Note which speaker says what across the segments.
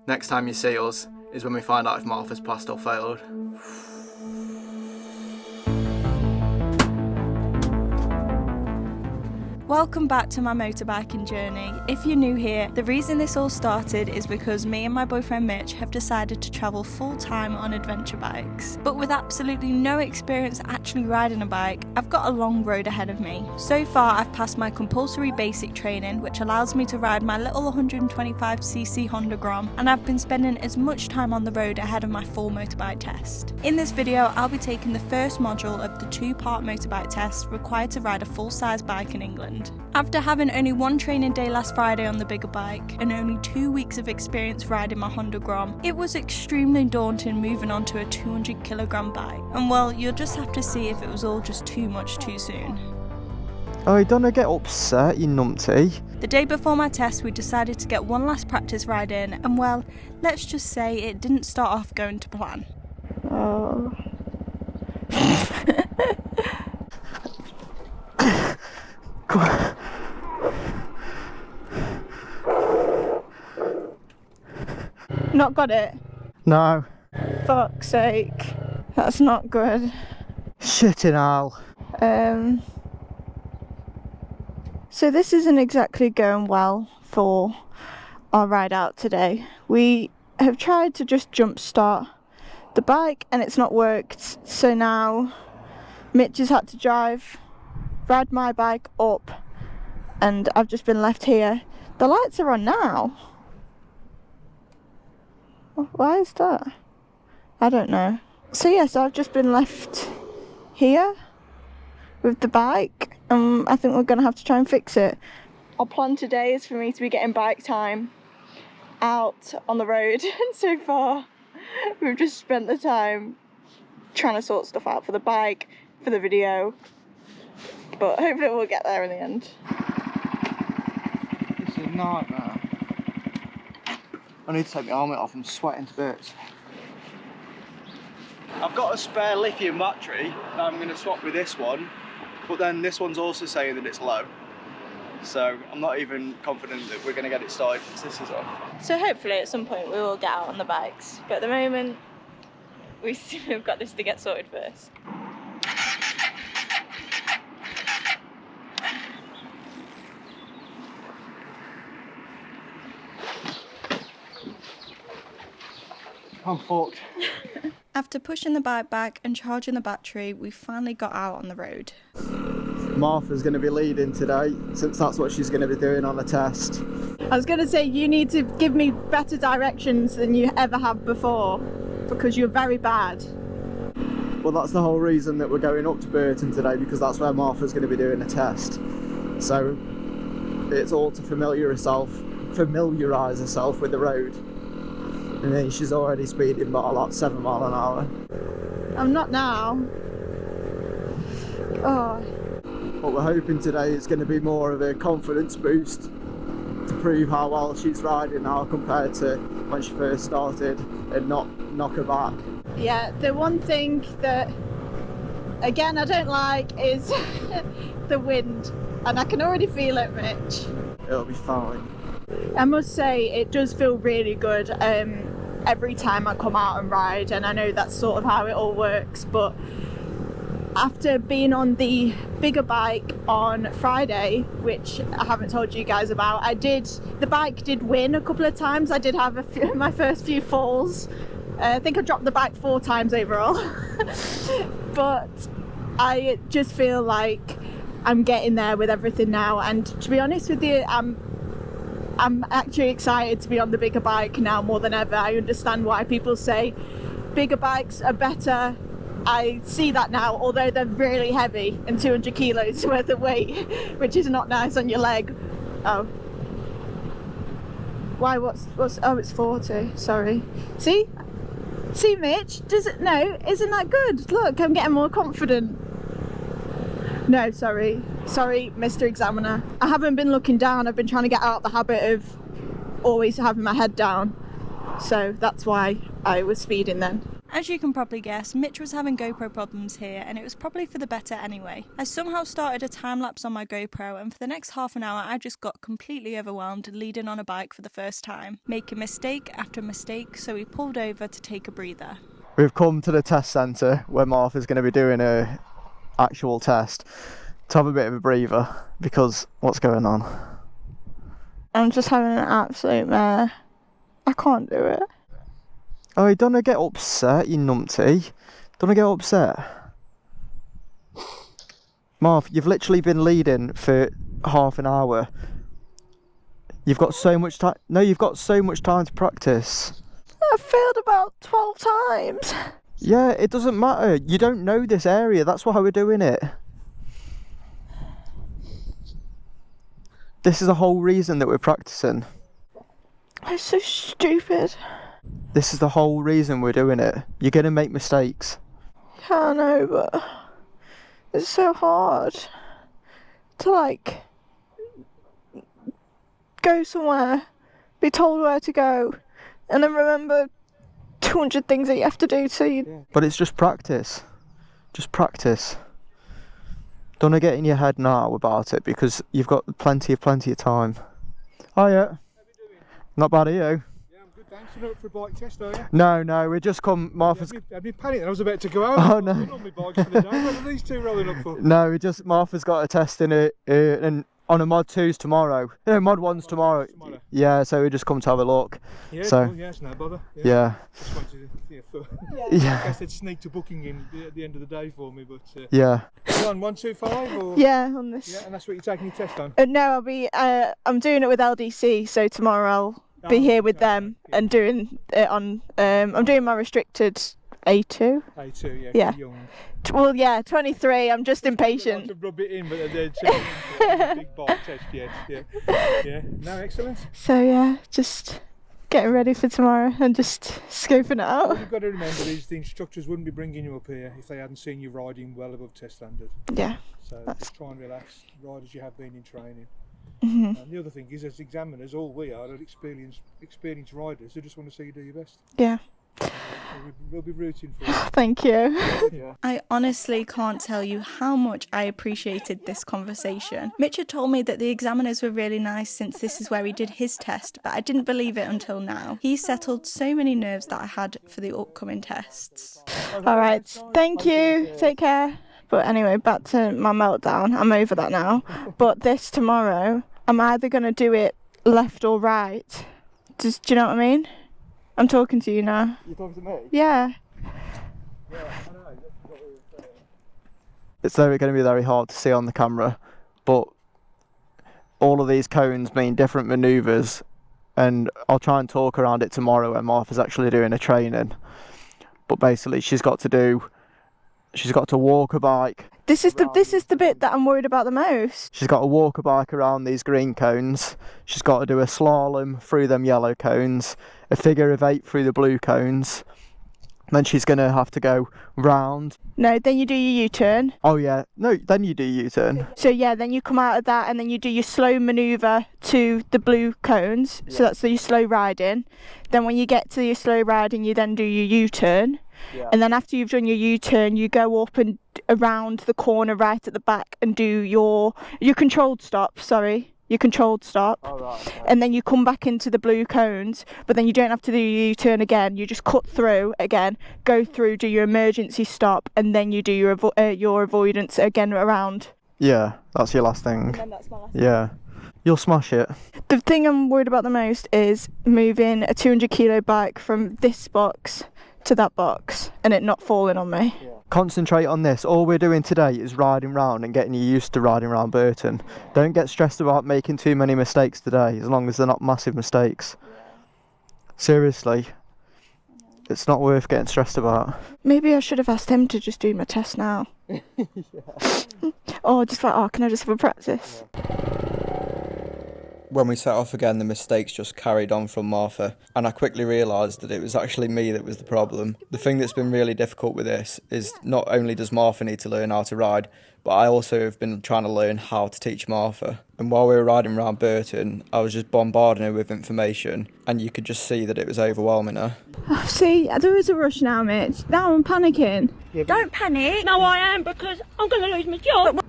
Speaker 1: Next time you see us is when we find out if Martha's passed or failed.
Speaker 2: Welcome back to my motorbiking journey. If you're new here, the reason this all started is because me and my boyfriend Mitch have decided to travel full time on adventure bikes. But with absolutely no experience actually riding a bike, I've got a long road ahead of me. So far I've passed my compulsory basic training, which allows me to ride my little 125cc Honda Grom, and I've been spending as much time on the road ahead of my full motorbike test. In this video I'll be taking the first module of the 2-part motorbike test required to ride a full-size bike in England. After having only one training day last Friday on the bigger bike and only 2 weeks of experience riding my Honda Grom, it was extremely daunting moving onto a 200kg bike. And well, you'll just have to see if it was all just too much too soon.
Speaker 3: Oh, don't get upset, you numpty.
Speaker 2: The day before my test we decided to get one last practice ride in, and well, let's just say it didn't start off going to plan.
Speaker 3: Oh.
Speaker 2: Not got it?
Speaker 3: No.
Speaker 2: Fuck's sake. That's not good.
Speaker 3: Shitting hell.
Speaker 2: So this isn't exactly going well for our ride out today. We have tried to just jump start the bike and it's not worked. So now Mitch has had to ride my bike up and I've just been left here. The lights are on now. Why is that? I don't know. So yes, I've just been left here with the bike and I think we're going to have to try and fix it. Our plan today is for me to be getting bike time out on the road and so far we've just spent the time trying to sort stuff out for the bike, for the video, but hopefully we'll get there in the end.
Speaker 3: It's a nightmare. I need to take my helmet off, I'm sweating to bits. I've got a spare lithium battery that I'm going to swap with this one, but then this one's also saying that it's low. So I'm not even confident that we're going to get it started once this is off.
Speaker 2: So hopefully at some point we will get out on the bikes, but at the moment we've got this to get sorted first.
Speaker 3: I'm fucked.
Speaker 2: After pushing the bike back and charging the battery, we finally got out on the road.
Speaker 3: Martha's going to be leading today, since that's what she's going to be doing on the test.
Speaker 2: I was going to say, you need to give me better directions than you ever have before, because you're very bad.
Speaker 3: Well, that's the whole reason that we're going up to Burton today, because that's where Martha's going to be doing a test. So it's all to familiarise herself with the road. I mean, she's already speeding by like 7 miles an hour.
Speaker 2: I'm not now. Oh.
Speaker 3: What we're hoping today is going to be more of a confidence boost to prove how well she's riding now compared to when she first started and not knock her back.
Speaker 2: Yeah, the one thing that, again, I don't like is the wind, and I can already feel it, Mitch.
Speaker 3: It'll be fine.
Speaker 2: I must say, it does feel really good every time I come out and ride, and I know that's sort of how it all works, but after being on the bigger bike on Friday, which I haven't told you guys about, the bike did win a couple of times. I did have my first few falls. I think I dropped the bike 4 times overall. But I just feel like I'm getting there with everything now, and to be honest with you, I'm actually excited to be on the bigger bike now more than ever. I understand why people say bigger bikes are better. I see that now, although they're really heavy and 200 kilos worth of weight, which is not nice on your leg. Oh. Why, oh, it's 40, sorry. See, Mitch, isn't that good? Look, I'm getting more confident. No, sorry, Mr. Examiner. I haven't been looking down. I've been trying to get out the habit of always having my head down. So that's why I was speeding then.
Speaker 4: As you can probably guess, Mitch was having GoPro problems here, and it was probably for the better anyway. I somehow started a time lapse on my GoPro, and for the next half an hour I just got completely overwhelmed leading on a bike for the first time, making mistake after mistake, so we pulled over to take a breather.
Speaker 3: We've come to the test centre where Martha's going to be doing her actual test to have a bit of a breather, because what's going on?
Speaker 2: I'm just having an absolute mare. I can't do it.
Speaker 3: Oh, don't get upset, you numpty. Don't get upset. Marv, you've literally been leading for half an hour. You've got so much time. No, you've got so much time to practice.
Speaker 2: I failed about 12 times.
Speaker 3: Yeah, it doesn't matter. You don't know this area. That's why we're doing it. This is the whole reason that we're practicing.
Speaker 2: It's so stupid.
Speaker 3: This is the whole reason we're doing it. You're going to make mistakes.
Speaker 2: Yeah, I know, but it's so hard to, like, go somewhere, be told where to go, and then remember 200 things that you have to do so you...
Speaker 3: But it's just practice. Just practice. Don't get in your head now about it, because you've got plenty of time. Oh yeah. How you doing? Not bad, are you?
Speaker 5: Yeah, I'm good, thanks. You're not up for a bike test, are you?
Speaker 3: No, we just come. Martha's.
Speaker 5: I've been panicking. I was about to go out.
Speaker 3: Oh no.
Speaker 5: I've done all my bikes for the day. What are these two rolling up for?
Speaker 3: No, Martha's got a test in it, and on a mod 2's tomorrow. No, mod 1's tomorrow. Yeah, so we just come to have a look.
Speaker 5: Yeah,
Speaker 3: so
Speaker 5: cool. Yeah, it's no bother.
Speaker 3: Yeah.
Speaker 5: Just wanted to,
Speaker 3: Yeah.
Speaker 5: I guess they'd sneak a booking in at the end of the day for me, but
Speaker 3: yeah.
Speaker 5: 125 or
Speaker 2: Yeah, on this.
Speaker 5: yeah, and that's what you're taking your test on.
Speaker 2: No, I'll be. I'm doing it with LDC, so tomorrow I'll be here with them and doing it on. I'm doing my restricted A2.
Speaker 5: A2, yeah.
Speaker 2: Yeah.
Speaker 5: Young.
Speaker 2: Well, yeah, 23. I'm just impatient.
Speaker 5: To rub it in, but they're a big bike test yet. Yeah. No, excellent.
Speaker 2: So yeah, just getting ready for tomorrow and just scoping it out.
Speaker 5: Well, you've got to remember these the instructors wouldn't be bringing you up here if they hadn't seen you riding well above test standard.
Speaker 2: Yeah.
Speaker 5: So just try and relax, ride as you have been in training.
Speaker 2: Mm-hmm.
Speaker 5: And the other thing is, as examiners, all we are experienced riders who just want to see you do your best.
Speaker 2: Yeah.
Speaker 5: We'll be rooting for you.
Speaker 2: Thank you.
Speaker 5: Yeah.
Speaker 4: I honestly can't tell you how much I appreciated this conversation. Mitch had told me that the examiners were really nice since this is where he did his test, but I didn't believe it until now. He settled so many nerves that I had for the upcoming tests.
Speaker 2: All right. Thank you. Take care. But anyway, back to my meltdown. I'm over that now. But this tomorrow, I'm either going to do it left or right. Do you know what I mean? I'm talking to you now.
Speaker 3: You're talking to me?
Speaker 2: Yeah.
Speaker 3: Yeah, I know. It's going to be very hard to see on the camera, but all of these cones mean different manoeuvres, and I'll try and talk around it tomorrow when Martha's actually doing a training. But basically, she's got to walk a bike.
Speaker 2: This is the bit that I'm worried about the most.
Speaker 3: She's got to walk a bike around these green cones. She's got to do a slalom through them yellow cones, a figure of 8 through the blue cones. Then she's going to have to go round.
Speaker 2: No, then you do your U-turn.
Speaker 3: Oh yeah, no, then you do U-turn.
Speaker 2: So yeah, then you come out of that and then you do your slow manoeuvre to the blue cones. So that's your slow riding. Then when you get to your slow riding, you then do your U-turn.
Speaker 3: Yeah.
Speaker 2: And then after you've done your U-turn, you go up and around the corner right at the back and do your controlled stop, your controlled stop.
Speaker 3: Oh, right, okay.
Speaker 2: And then you come back into the blue cones, but then you don't have to do your U-turn again. You just cut through again, go through, do your emergency stop, and then you do your avoidance again around.
Speaker 3: Yeah, that's your last thing.
Speaker 2: And then that's my last
Speaker 3: Yeah. You'll smash it.
Speaker 2: The thing I'm worried about the most is moving a 200 kilo bike from this box to that box and it not falling on me.
Speaker 3: Yeah. Concentrate on this. All we're doing today is riding round and getting you used to riding around Burton. Don't get stressed about making too many mistakes today, as long as they're not massive mistakes. Yeah. Seriously, it's not worth getting stressed about.
Speaker 2: Maybe I should have asked him to just do my test now.
Speaker 3: Yeah.
Speaker 2: Or just like, can I just have a practice?
Speaker 1: When we set off again, the mistakes just carried on from Martha, and I quickly realised that it was actually me that was the problem. The thing that's been really difficult with this is not only does Martha need to learn how to ride, but I also have been trying to learn how to teach Martha. And while we were riding around Burton, I was just bombarding her with information, and you could just see that it was overwhelming her.
Speaker 2: Oh, see, there is a rush now, Mitch. Now I'm panicking.
Speaker 6: Yeah, don't panic. No, I am, because I'm going to lose my job.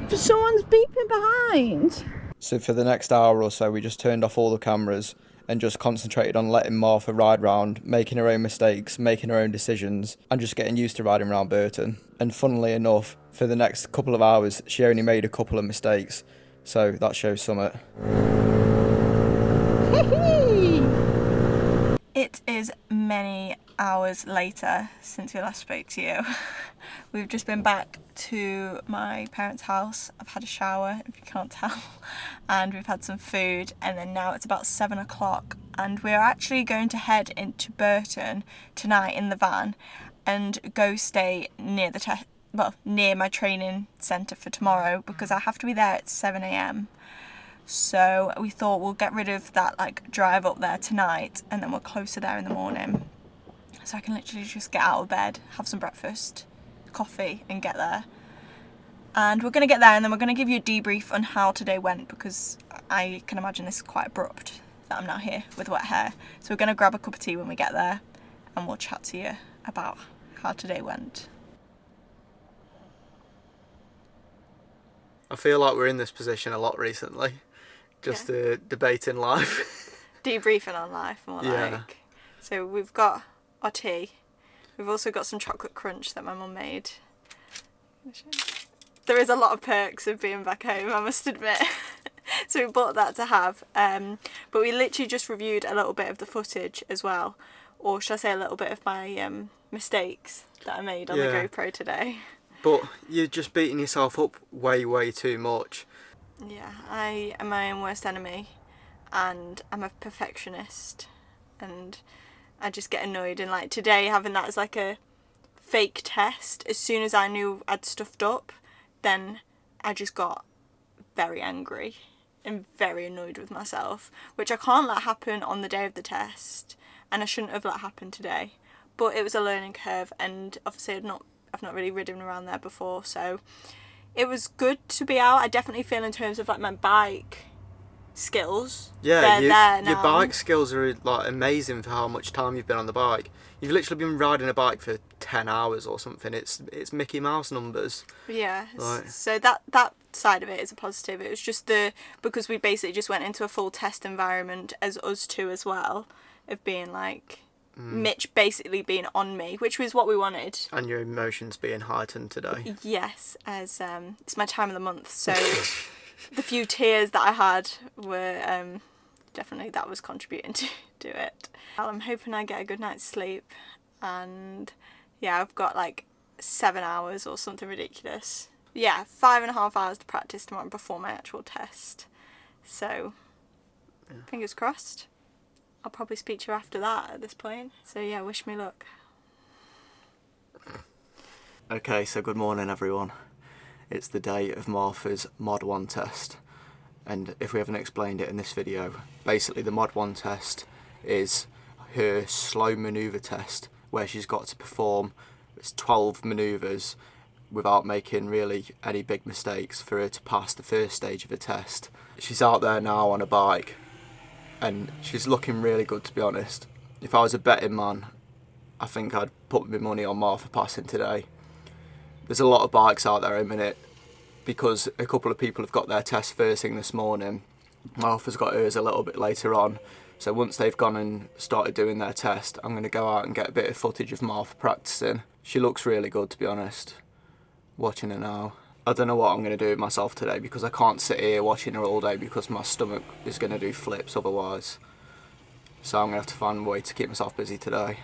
Speaker 2: Someone's beeping behind.
Speaker 1: So for the next hour or so, we just turned off all the cameras and just concentrated on letting Martha ride round, making her own mistakes, making her own decisions, and just getting used to riding around Burton. And funnily enough, for the next couple of hours, she only made a couple of mistakes. So that shows summit.
Speaker 4: It is many hours later since we last spoke to you. We've just been back to my parents' house. I've had a shower, if you can't tell, and we've had some food, and then now it's about 7 o'clock, and we're actually going to head into Burton tonight in the van and go stay near the near my training centre for tomorrow, because I have to be there at 7 a.m. So we thought we'll get rid of that drive up there tonight, and then we're closer there in the morning. So I can literally just get out of bed, have some breakfast, coffee, and get there. And we're going to get there, and then we're going to give you a debrief on how today went, because I can imagine this is quite abrupt that I'm now here with wet hair. So we're going to grab a cup of tea when we get there, and we'll chat to you about how today went.
Speaker 1: I feel like we're in this position a lot recently. Just debating life.
Speaker 4: Debriefing on life, more like. So we've got our tea. We've also got some chocolate crunch that my mum made. There is a lot of perks of being back home, I must admit. So we bought that to have. But we literally just reviewed a little bit of the footage as well. Or should I say a little bit of my mistakes that I made on the GoPro today.
Speaker 1: But you're just beating yourself up way, way too much.
Speaker 4: Yeah, I am my own worst enemy, and I'm a perfectionist, and I just get annoyed. And today, having that as a fake test, as soon as I knew I'd stuffed up, then I just got very angry and very annoyed with myself, which I can't let happen on the day of the test, and I shouldn't have let happen today. But it was a learning curve, and obviously I've not really ridden around there before, so it was good to be out. I definitely feel in terms of my bike skills.
Speaker 1: Yeah,
Speaker 4: they're there now.
Speaker 1: Your bike skills are amazing for how much time you've been on the bike. You've literally been riding a bike for 10 hours or something. It's Mickey Mouse numbers.
Speaker 4: Yeah. So that side of it is a positive. It was just because we basically just went into a full test environment as us two as well, of being Mitch basically being on me, which was what we wanted. And
Speaker 1: your emotions being heightened today.
Speaker 4: Yes, as it's my time of the month, so the few tears that I had were definitely that was contributing to it. I'm hoping I get a good night's sleep, and yeah, I've got 7 hours or something ridiculous. Yeah, 5.5 hours to practice tomorrow before my actual test. So, fingers crossed. I'll probably speak to you after that at this point. So yeah, wish me luck.
Speaker 1: Okay, so good morning everyone. It's the day of Martha's Mod 1 test. And if we haven't explained it in this video, basically the Mod 1 test is her slow manoeuvre test, where she's got to perform 12 manoeuvres without making really any big mistakes for her to pass the first stage of the test. She's out there now on a bike, and she's looking really good, to be honest. If I was a betting man, I think I'd put my money on Martha passing today. There's a lot of bikes out there at the minute, because a couple of people have got their test first thing this morning. Martha's got hers a little bit later on. So once they've gone and started doing their test, I'm going to go out and get a bit of footage of Martha practising. She looks really good, to be honest, watching her now. I don't know what I'm going to do with myself today, because I can't sit here watching her all day because my stomach is going to do flips otherwise. So I'm going to have to find a way to keep myself busy today.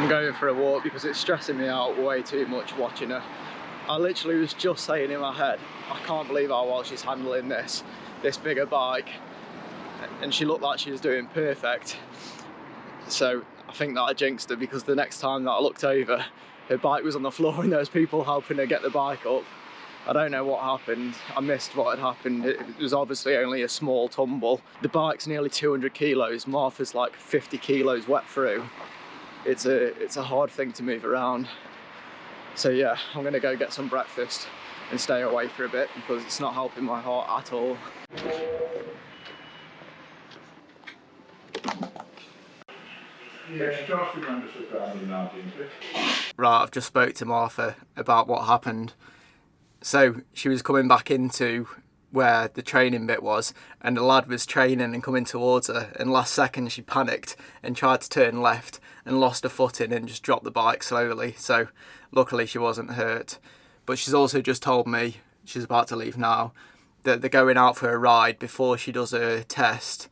Speaker 3: I'm going for a walk because it's stressing me out way too much watching her. I literally was just saying in my head, I can't believe how well she's handling this bigger bike, and she looked like she was doing perfect. So I think that I jinxed her, because the next time that I looked over, her bike was on the floor and there was people helping her get the bike up. I don't know what happened. I missed what had happened. It was obviously only a small tumble. The bike's nearly 200 kilos. Martha's like 50 kilos wet through. It's a hard thing to move around. So yeah, I'm gonna go get some breakfast and stay away for a bit because it's not helping my heart at all. Right, I've just spoke to Martha about what happened. So she was coming back into where the training bit was, and the lad was training and coming towards her, and last second she panicked and tried to turn left and lost her footing and just dropped the bike slowly. So luckily she wasn't hurt. But she's also just told me, she's about to leave now, that they're going out for a ride before she does her test,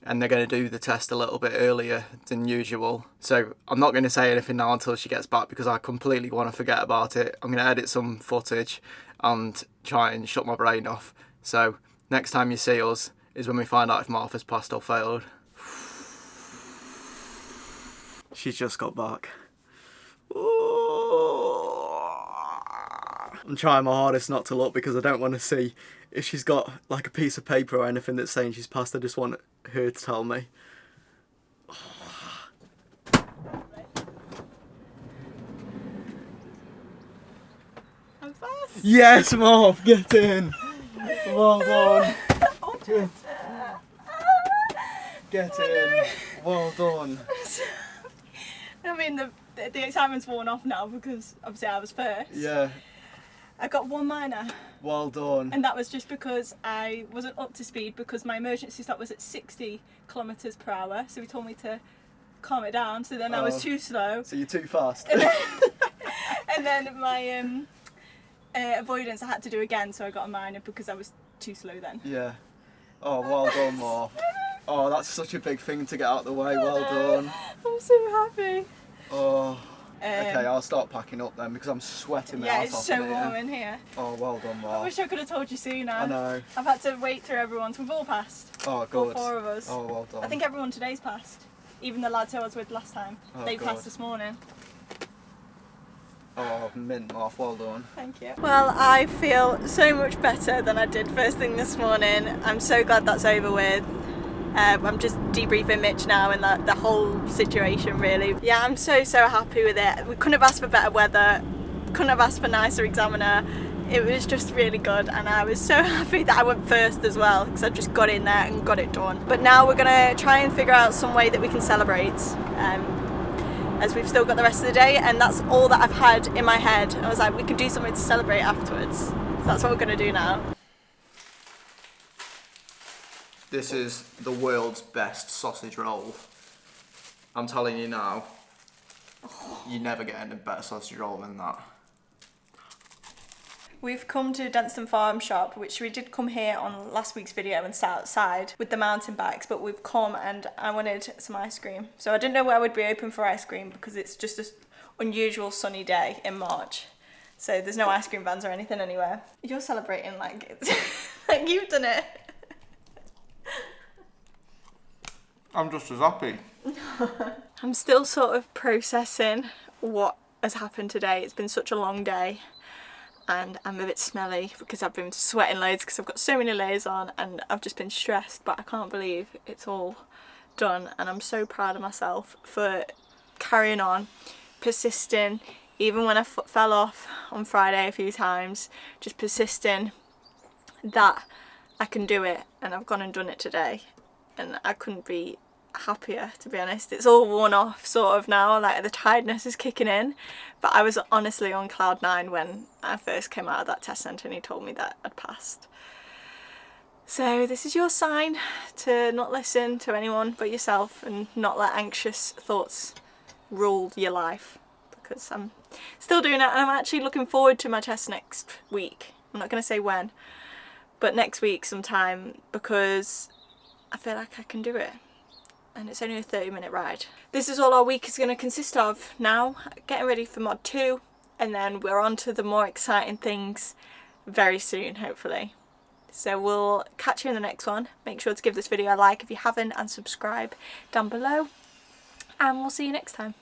Speaker 3: and they're going to do the test a little bit earlier than usual. So I'm not going to say anything now until she gets back, because I completely want to forget about it. I'm going to edit some footage and try and shut my brain off. So next time you see us is when we find out if Martha's passed or failed. She's just got back. I'm trying my hardest not to look, because I don't want to see if she's got like a piece of paper or anything that's saying she's passed. I just want her to tell me.
Speaker 4: I'm fast.
Speaker 3: Yes, Marv, get in. Well done. Good. Get in. Well done.
Speaker 4: I mean, the excitement's worn off now because obviously I was first.
Speaker 3: Yeah.
Speaker 4: I got one minor.
Speaker 3: Well done.
Speaker 4: And that was just because I wasn't up to speed, because my emergency stop was at 60 kilometres per hour. So he told me to calm it down. So then I was too slow.
Speaker 3: So you're too fast.
Speaker 4: And then my avoidance I had to do again. So I got a minor because I was too slow then.
Speaker 3: Yeah. Oh, well done, Marv. Oh, that's such a big thing to get out of the way. Well done.
Speaker 4: I'm so happy.
Speaker 3: Oh. Okay, I'll start packing up then, because I'm sweating my
Speaker 4: Yeah,
Speaker 3: ass
Speaker 4: it's
Speaker 3: off
Speaker 4: so
Speaker 3: in
Speaker 4: warm
Speaker 3: here.
Speaker 4: in here.
Speaker 3: Oh, well done, Marv.
Speaker 4: I wish I could have told you sooner.
Speaker 3: I know.
Speaker 4: I've had to wait through everyone's. We've all passed.
Speaker 3: Oh, good.
Speaker 4: All four of us.
Speaker 3: Oh, well done.
Speaker 4: I think everyone today's passed. Even the lads who I was with last time.
Speaker 3: Oh,
Speaker 4: They
Speaker 3: good.
Speaker 4: passed this morning.
Speaker 3: Oh, mint, Marv. Well done.
Speaker 4: Thank you. Well, I feel so much better than I did first thing this morning. I'm so glad that's over with. I'm just debriefing Mitch now and the whole situation, really. Yeah, I'm so happy with it. We couldn't have asked for better weather, couldn't have asked for nicer examiner. It was just really good, and I was so happy that I went first as well, because I just got in there and got it done. But now we're going to try and figure out some way that we can celebrate, as we've still got the rest of the day, and that's all that I've had in my head. I was like, we can do something to celebrate afterwards. So that's what we're going to do now.
Speaker 1: This is the world's best sausage roll. I'm telling you now, you never get a better sausage roll than that.
Speaker 4: We've come to Denstone Farm Shop, which we did come here on last week's video and sat outside with the mountain bikes, but we've come and I wanted some ice cream. So I didn't know where would be open for ice cream, because it's just an unusual sunny day in March. So there's no ice cream vans or anything anywhere. You're celebrating like, like you've done it.
Speaker 1: I'm just as happy.
Speaker 4: I'm still sort of processing what has happened today. It's been such a long day, and I'm a bit smelly because I've been sweating loads because I've got so many layers on, and I've just been stressed, but I can't believe it's all done, and I'm so proud of myself for carrying on, persisting, even when I fell off on Friday a few times, just persisting that I can do it, and I've gone and done it today, and I couldn't be happier, to be honest. It's all worn off sort of now, like the tiredness is kicking in, but I was honestly on cloud 9 when I first came out of that test centre and he told me that I'd passed. So this is your sign to not listen to anyone but yourself and not let anxious thoughts rule your life, because I'm still doing it, and I'm actually looking forward to my test next week. I'm not going to say when, but next week sometime, because I feel like I can do it. and it's only a 30-minute ride. This is all our week is going to consist of now, getting ready for mod 2, and then we're on to the more exciting things very soon, hopefully. So we'll catch you in the next one. Make sure to give this video a like if you haven't and subscribe down below, and we'll see you next time.